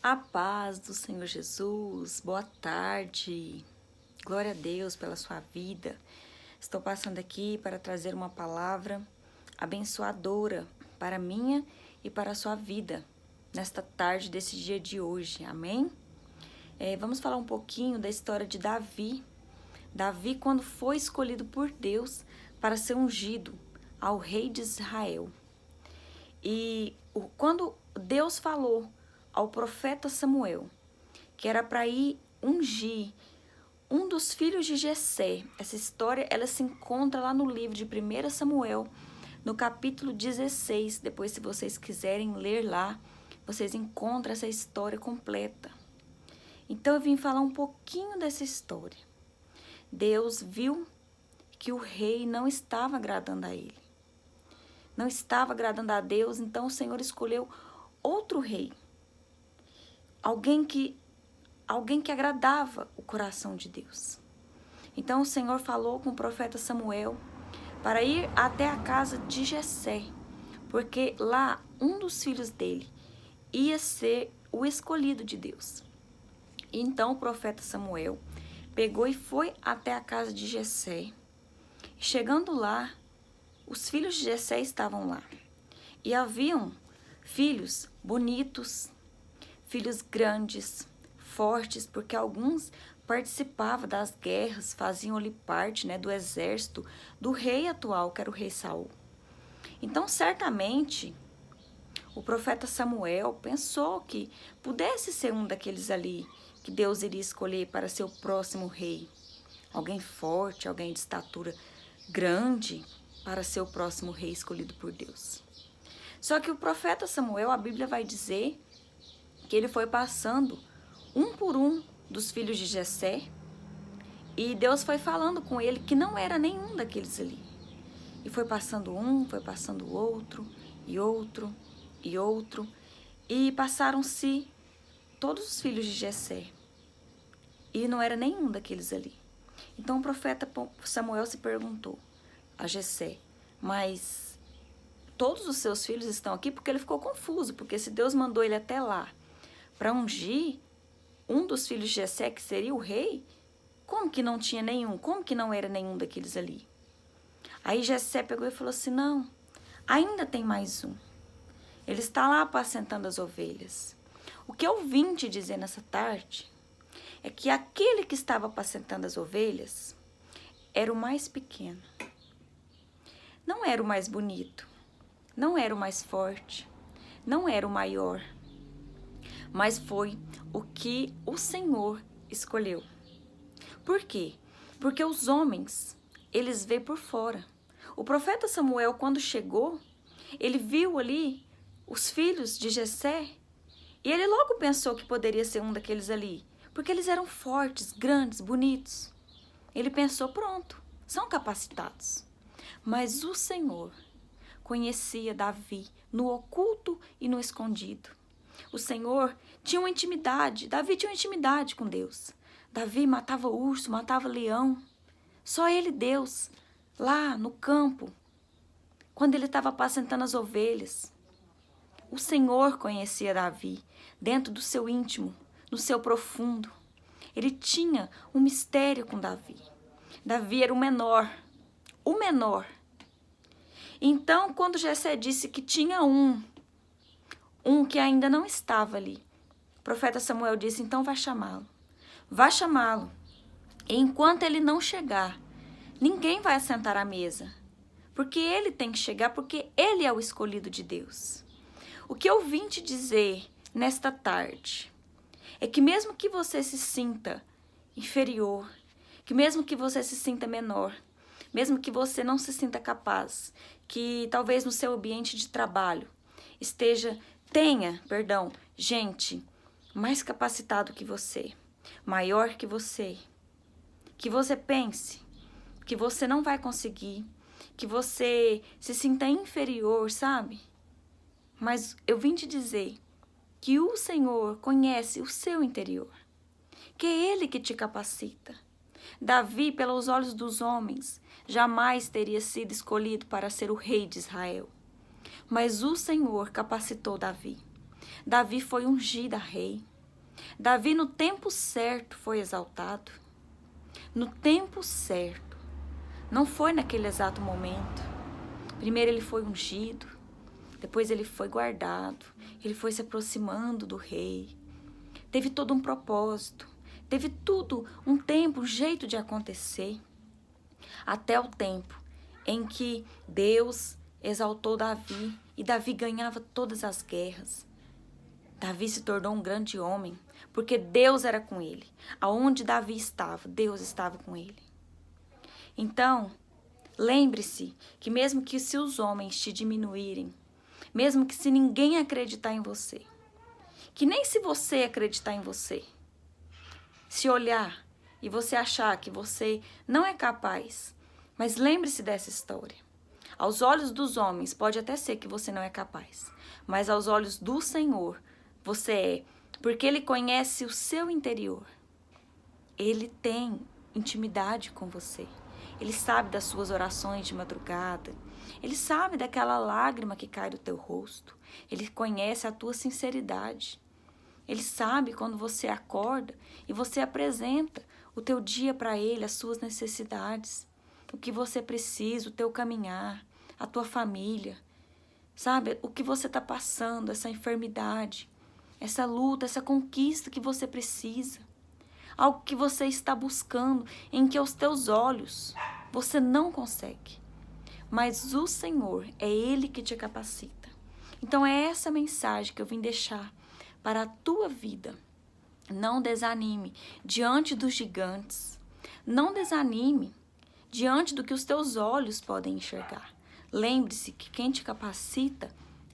A paz do Senhor Jesus, boa tarde, glória a Deus pela sua vida. Estou passando aqui para trazer uma palavra abençoadora para a minha e para a sua vida, nesta tarde desse dia de hoje, amém? Vamos falar um pouquinho da história de Davi. Davi, quando foi escolhido por Deus para ser ungido ao rei de Israel. E quando Deus falou ao profeta Samuel, que era para ir ungir um dos filhos de Jessé. Essa história ela se encontra lá no livro de 1 Samuel, no capítulo 16. Depois, se vocês quiserem ler lá, vocês encontram essa história completa. Então, eu vim falar um pouquinho dessa história. Deus viu que o rei não estava agradando a ele. Não estava agradando a Deus, então o Senhor escolheu outro rei. Alguém que agradava o coração de Deus. Então o Senhor falou com o profeta Samuel para ir até a casa de Jessé, porque lá um dos filhos dele ia ser o escolhido de Deus. Então o profeta Samuel pegou e foi até a casa de Jessé. Chegando lá, os filhos de Jessé estavam lá. E haviam filhos bonitos, filhos grandes, fortes, porque alguns participavam das guerras, faziam ali parte, do exército do rei atual, que era o rei Saul. Então, certamente, o profeta Samuel pensou que pudesse ser um daqueles ali que Deus iria escolher para ser o próximo rei. Alguém forte, alguém de estatura grande para ser o próximo rei escolhido por Deus. Só que o profeta Samuel, a Bíblia vai dizer que ele foi passando um por um dos filhos de Jessé, e Deus foi falando com ele que não era nenhum daqueles ali. E foi passando um, foi passando outro, e outro, e outro, e passaram-se todos os filhos de Jessé, e não era nenhum daqueles ali. Então o profeta Samuel se perguntou a Jessé, mas todos os seus filhos estão aqui? Porque ele ficou confuso, porque se Deus mandou ele até lá para ungir um dos filhos de Jessé, que seria o rei, como que não tinha nenhum? Como que não era nenhum daqueles ali? Aí Jessé pegou e falou assim, não, ainda tem mais um. Ele está lá apacentando as ovelhas. O que eu vim te dizer nessa tarde é que aquele que estava apacentando as ovelhas era o mais pequeno. Não era o mais bonito, não era o mais forte, não era o maior, mas foi o que o Senhor escolheu. Por quê? Porque os homens, eles veem por fora. O profeta Samuel, quando chegou, ele viu ali os filhos de Jessé, e ele logo pensou que poderia ser um daqueles ali, porque eles eram fortes, grandes, bonitos. Ele pensou, pronto, são capacitados. Mas o Senhor conhecia Davi no oculto e no escondido. O Senhor tinha uma intimidade, Davi tinha uma intimidade com Deus. Davi matava urso, matava leão. Só ele, Deus, lá no campo, quando ele estava apacentando as ovelhas. O Senhor conhecia Davi dentro do seu íntimo, no seu profundo. Ele tinha um mistério com Davi. Davi era o menor. O menor. Então, quando Jessé disse que tinha um que ainda não estava ali, o profeta Samuel disse, então vai chamá-lo. Vai chamá-lo. E enquanto ele não chegar, ninguém vai assentar à mesa. Porque ele tem que chegar, porque ele é o escolhido de Deus. O que eu vim te dizer nesta tarde é que mesmo que você se sinta inferior, que mesmo que você se sinta menor, mesmo que você não se sinta capaz, que talvez no seu ambiente de trabalho tenha gente mais capacitado que você, maior que você pense que você não vai conseguir, que você se sinta inferior, sabe? Mas eu vim te dizer que o Senhor conhece o seu interior, que é Ele que te capacita. Davi, pelos olhos dos homens, jamais teria sido escolhido para ser o rei de Israel. Mas o Senhor capacitou Davi. Davi foi ungido a rei. Davi, no tempo certo, foi exaltado. No tempo certo. Não foi naquele exato momento. Primeiro ele foi ungido, depois ele foi guardado, ele foi se aproximando do rei. Teve todo um propósito, teve tudo, um tempo, um jeito de acontecer. Até o tempo em que Deus exaltou Davi e Davi ganhava todas as guerras. Davi se tornou um grande homem, porque Deus era com ele. Aonde Davi estava, Deus estava com ele. Então, lembre-se que mesmo que se os homens te diminuírem, mesmo que se ninguém acreditar em você, que nem se você acreditar em você, se olhar e você achar que você não é capaz, mas lembre-se dessa história. Aos olhos dos homens pode até ser que você não é capaz, mas aos olhos do Senhor você é, porque Ele conhece o seu interior. Ele tem intimidade com você. Ele sabe das suas orações de madrugada. Ele sabe daquela lágrima que cai do teu rosto. Ele conhece a tua sinceridade. Ele sabe quando você acorda e você apresenta o teu dia para Ele, as suas necessidades, o que você precisa, o teu caminhar, a tua família. Sabe, o que você está passando, essa enfermidade, essa luta, essa conquista que você precisa. Algo que você está buscando, em que aos teus olhos você não consegue. Mas o Senhor, é Ele que te capacita. Então é essa mensagem que eu vim deixar para a tua vida. Não desanime diante dos gigantes. Não desanime diante do que os teus olhos podem enxergar. Lembre-se que quem te capacita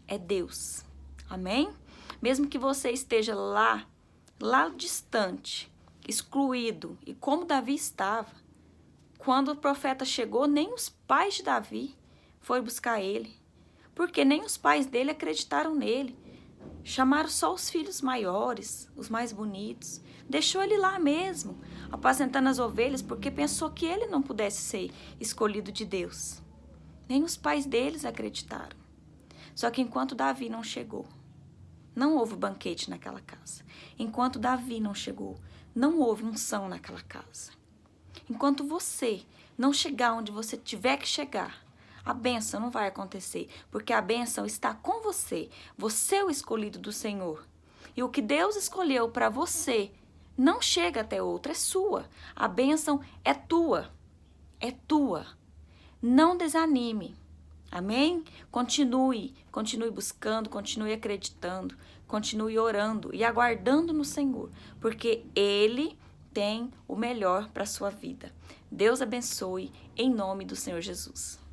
é Deus. Amém? Mesmo que você esteja lá distante, excluído, e como Davi estava, quando o profeta chegou, nem os pais de Davi foram buscar ele, porque nem os pais dele acreditaram nele. Chamaram só os filhos maiores, os mais bonitos. Deixou ele lá mesmo, apacentando as ovelhas, porque pensou que ele não pudesse ser escolhido de Deus. Nem os pais deles acreditaram. Só que enquanto Davi não chegou, não houve banquete naquela casa. Enquanto Davi não chegou, não houve unção naquela casa. Enquanto você não chegar onde você tiver que chegar, a bênção não vai acontecer, porque a bênção está com você. Você é o escolhido do Senhor. E o que Deus escolheu para você não chega até outro, é sua. A bênção é tua. É tua. Não desanime. Amém? Continue buscando, continue acreditando, continue orando e aguardando no Senhor, porque Ele tem o melhor para a sua vida. Deus abençoe em nome do Senhor Jesus.